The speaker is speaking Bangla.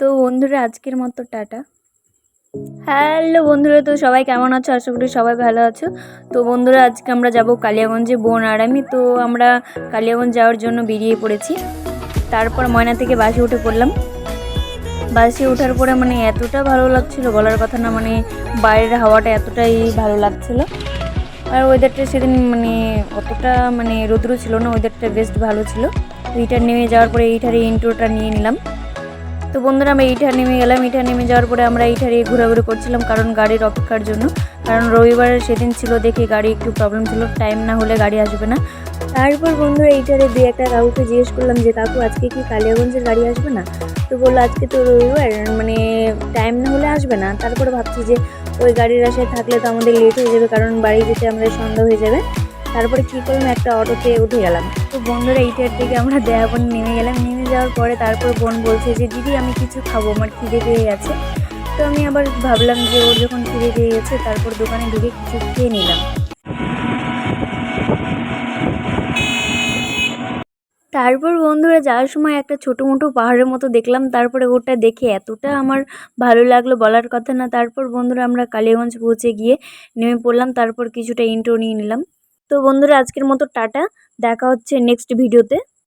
তো বন্ধুরা আজকের মতো টাটা। হ্যালো বন্ধুরা, তো সবাই কেমন আছো? আশা করি সবাই ভালো আছো। তো বন্ধুরা আজকে আমরা যাব কালিয়াগঞ্জে, বোন আর আমি। তো আমরা কালিয়াগঞ্জ যাওয়ার জন্য বেরিয়ে পড়েছি। তারপর ময়না থেকে বাসে উঠে পড়লাম। বাসে ওঠার পরে এতটা ভালো লাগছিল বলার কথা না, বাইরের হাওয়াটা এতটাই ভালো লাগছিল। আর ওয়েদারটা সেদিন অতটা রৌদ্র ছিল না, ওয়েদারটা বেস্ট ভালো ছিল। তো এইটার নেমে যাওয়ার পরে এইটার ইন্ট্রোটা নিয়ে নিলাম। তো বন্ধুরা আমরা এইটার নেমে গেলাম। এইটার নেমে যাওয়ার পরে আমরা এইটারে ঘোরাঘুরি করছিলাম কারণ গাড়ির অপেক্ষার জন্য। কারণ রবিবার সেদিন ছিল দেখে গাড়ি একটু প্রবলেম ছিল, টাইম না হলে গাড়ি আসবে না। তারপর বন্ধুরা এইটারে দুই একটা কাকুকে জিজ্ঞেস করলাম যে কাকু আজকে কি কালিয়াগঞ্জের গাড়ি আসবে না? তো বললো আজকে তো রবিবার, টাইম না হলে আসবে না। তারপরে ভাবছি যে ওই গাড়ির আশায় থাকলে তো আমাদের লেট হয়ে যাবে, কারণ বাড়ি যেতে আমাদের সন্ধ্যা হয়ে যাবে। তারপরে কী করলাম, একটা অটোতে উঠে গেলাম। তো বন্ধুরা এইটার থেকে আমরা দেয়াবন নেমে গেলাম। নেমে যাওয়ার পরে তারপর বোন বলছে যে দিদি আমি কিছু খাবো, আমার খিদে পেয়ে গেছে। তো আমি আবার ভাবলাম যে ওর যখন খিদে পেয়ে গেছে তারপর দোকানে ঢুকে কিছু খেয়ে নিলাম। তারপর বন্ধুরা যাওয়ার সময় একটা ছোটো মোটো পাহাড়ের মতো দেখলাম। তারপরে ওটা দেখে এতটা আমার ভালো লাগলো বলার কথা না। তারপর বন্ধুরা আমরা কালিয়াগঞ্জ পৌঁছে গিয়ে নেমে পড়লাম। তারপর কিছুটা ইন্ট্রো নিয়ে নিলাম। তো বন্ধুরা আজকের মতো টাটা, দেখা হচ্ছে নেক্সট ভিডিওতে।